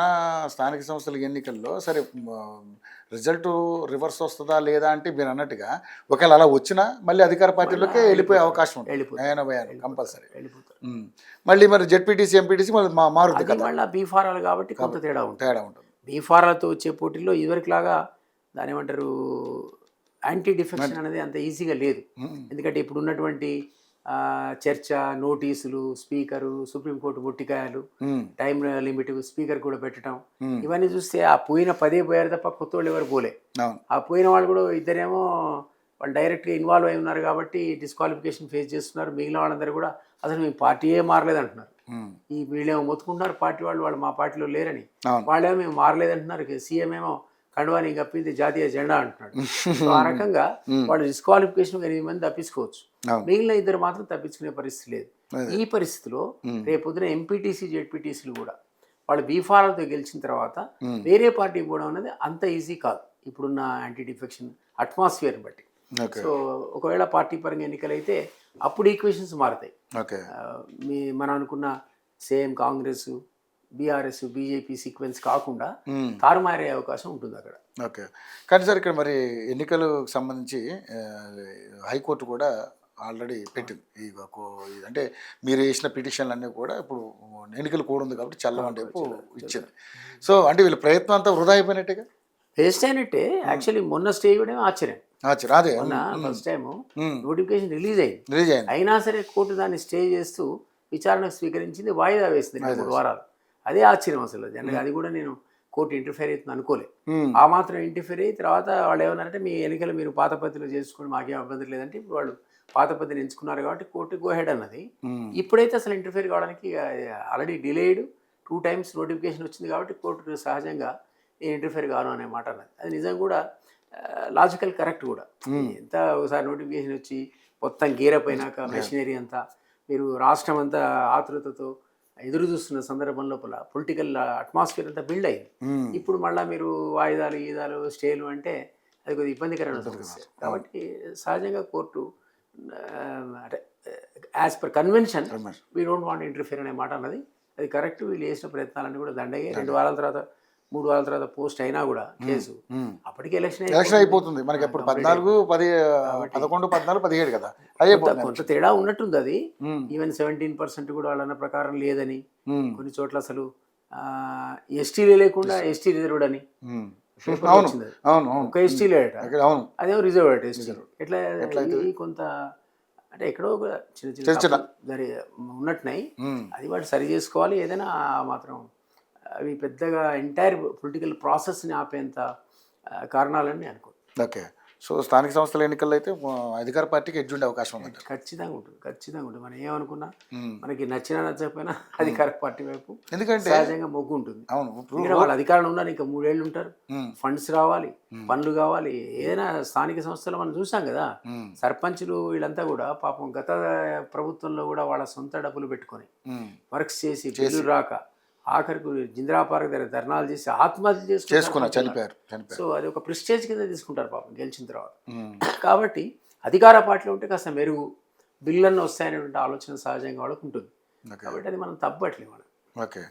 మొన్న స్థానిక సంస్థల ఎన్నికల్లో సరే రిజల్ట్ రివర్స్ వస్తుందా లేదా అంటే మీరు అన్నట్టుగా ఒకవేళ అలా వచ్చినా మళ్ళీ అధికార పార్టీలోకే వెళ్ళిపోయే అవకాశం ఉంటుంది. కంపల్సరీ వెళ్ళిపోతారు. మళ్ళీ మరి జెడ్పీటీసీ ఎంపీటీసీ మళ్ళీ మారుతుంది అది మళ్ళీ బీఫారాలు కాబట్టి కొంత తేడా ఉంటుంది. బీఫారాలతో వచ్చే పోటీల్లో ఇదివరకులాగా దాని ఏమంటారు యాంటీ డిఫెక్షన్ అనేది అంత ఈజీగా లేదు. ఎందుకంటే ఇప్పుడు ఉన్నటువంటి చర్చ, నోటీసులు, స్పీకరు, సుప్రీంకోర్టు ముట్టికాయలు, టైం లిమిట్, స్పీకర్ కూడా పెట్టడం, ఇవన్నీ చూస్తే ఆ పోయిన 10 పోయారు తప్ప కొత్త వాళ్ళు ఎవరు పోలే. ఆ పోయిన వాళ్ళు కూడా ఇద్దరేమో వాళ్ళు డైరెక్ట్గా ఇన్వాల్వ్ అయి ఉన్నారు కాబట్టి డిస్క్వాలిఫికేషన్ ఫేస్ చేస్తున్నారు. మిగిలిన వాళ్ళందరూ కూడా అసలు మేము పార్టీయే మారలేదు అంటున్నారు. ఈ వీళ్ళేమో మొత్తుకుంటున్నారు పార్టీ వాళ్ళు మా పార్టీలో లేరని, వాళ్ళేమో మేము మారలేదు అంటున్నారు. సీఎం ఏమో కండువాని కప్పింది జాతీయ జెండా అంటున్నాడు. ఆ రకంగా వాళ్ళు డిస్క్వాలిఫికేషన్ 8 మంది తప్పించుకోవచ్చు, మిగిలిన 2 మాత్రం తప్పించుకునే పరిస్థితి లేదు. ఈ పరిస్థితిలో రేపొద్దున ఎంపీటీసీ జెడ్పీటీసీలు కూడా వాళ్ళు బీఫారాలతో గెలిచిన తర్వాత వేరే పార్టీకి పోవడం అనేది అంత ఈజీ కాదు ఇప్పుడున్న యాంటీ డిఫెక్షన్ అట్మాస్ఫియర్ని బట్టి. సో ఒకవేళ పార్టీ పరంగా ఎన్నికలైతే అప్పుడు ఈక్వేషన్స్ మారుతాయి. మనం అనుకున్న same Congress, BRS, BJP sequence కాకుండా తారుమారే అవకాశం ఉంటుంది అక్కడ. ఓకే, కానీ సార్ ఇక్కడ మరి ఎన్నికలకు సంబంధించి హైకోర్టు కూడా ఆల్రెడీ పెట్టింది అంటే మీరు వేసిన పిటిషన్లు అన్నీ కూడా ఇప్పుడు ఎన్నికలు కూడా ఉంది కాబట్టి చల్లవంటి ఇచ్చింది. సో అంటే వీళ్ళ ప్రయత్నం అంతా వృధా అయిపోయినట్టుగా వేస్ట్ అయినట్టే. యాక్చువల్లీ మొన్న స్టే కూడా ఆశ్చర్యం. అదే ఫస్ట్ టైం నోటిఫికేషన్ రిలీజ్ అయింది, అయినా సరే కోర్టు దాన్ని స్టే చేస్తూ విచారణకు స్వీకరించింది, వాయిదా వేసింది 3 వారాలు. అదే ఆశ్చర్యం అసలు. అది కూడా నేను కోర్టు ఇంటర్ఫేర్ అవుతుంది అనుకోలే. ఆ మాత్రం ఇంటర్ఫేర్ అయ్యి తర్వాత వాళ్ళు ఏమన్నారంటే మీ ఎన్నికలు మీరు పాత పద్ధతిలో చేసుకోండి, మాకేం ఇబ్బంది లేదంటే ఇప్పుడు వాళ్ళు పాత పద్ధతిని ఎంచుకున్నారు కాబట్టి కోర్టు గో హెడ్ అన్నది. ఇప్పుడైతే అసలు ఇంటర్ఫేర్ కావడానికి ఆల్రెడీ డిలేడ్ 2 times నోటిఫికేషన్ వచ్చింది కాబట్టి కోర్టు సహజంగా నేను ఇంటర్ఫేర్ కాను అనే మాట అన్నది. అది నిజం కూడా లాజికల్ కరెక్ట్ కూడా. ఎంత ఒకసారి నోటిఫికేషన్ వచ్చి మొత్తం గేరప్ అయినాక మెషినరీ అంతా మీరు రాష్ట్రం అంతా ఆతృతతో ఎదురు చూస్తున్న సందర్భం లోపల పొలిటికల్ అట్మాస్ఫియర్ అంతా బిల్డ్ అయింది. ఇప్పుడు మళ్ళీ మీరు వాయిదాలు స్టేలు అంటే అది కొద్దిగా ఇబ్బందికరమైన సమస్య. కాబట్టి సహజంగా కోర్టు అంటే as per convention we don't want interfere అనే మాట అన్నది. అది కరెక్ట్. వీళ్ళు చేసిన ప్రయత్నాలన్నీ కూడా దండగే. 2 వారాల తర్వాత 3 వారాల తర్వాత పోస్ట్ అయినా కూడా కేసు అప్పటికి ఎలక్షన్ అయిపోతుంది. మనకి ఎప్పుడు 14, 11, 14, 17 కదా, కొంత తేడా ఉన్నట్టుంది. అది ఈవెన్ 17% కూడా వాళ్ళన్న ప్రకారం లేదని, కొన్ని చోట్ల అసలు ఎస్టీలే లేకుండా ఎస్టీ రిజర్వ్డ్ అని ఒక ఎస్టీ లేడట, అదేమో రిజర్వ్డ్ ఎస్టీ. ఎట్లా కొంత అంటే ఎక్కడో చిన్న చిన్న ఉన్నట్టున్నాయి. అది వాడు సరి చేసుకోవాలి. ఏదైనా మాత్రం అవి పెద్దగా ఎంటైర్ పొలిటికల్ ప్రాసెస్ని ఆపేంత కారణాలని అనుకో. ఓకే, సో స్థానిక సంస్థల ఎన్నికల్లో అయితే అధికార పార్టీకి ఎడ్జ్ ఉండే అవకాశం ఉంది. ఖచ్చితంగా ఉంటుంది. మనం ఏమనుకున్నా మనకి నచ్చినా నచ్చకపోయినా అధికార పార్టీ వైపు ఎందుకంటే సహజంగా మొగ్గు ఉంటుంది. వాళ్ళ అధికారంలో ఉన్నారు, ఇంకా 3 ఏళ్ళు ఉంటారు, ఫండ్స్ రావాలి, పనులు కావాలి. ఏదైనా స్థానిక సంస్థలు మనం చూసాం కదా, సర్పంచులు వీళ్ళంతా కూడా పాపం గత ప్రభుత్వంలో కూడా వాళ్ళ సొంత డబ్బులు పెట్టుకొని వర్క్స్ చేసి బిల్లులు రాక ఆఖరికి జింద్రా పార్క్ దగ్గర ధర్నాలు చేసి ఆత్మహత్య చనిపోయారు. సో అది ఒక ప్రిస్టేజ్ కింద తీసుకుంటారు పాపం గెలిచిన తర్వాత. కాబట్టి అధికార పార్టీలో ఉంటే కాస్త మెరుగు బిల్లులన్నీ వస్తాయనేటువంటి ఆలోచన సహజంగా వాళ్ళకు ఉంటుంది. కాబట్టి అది మనం తప్పట్లేదు మనం. ఓకే.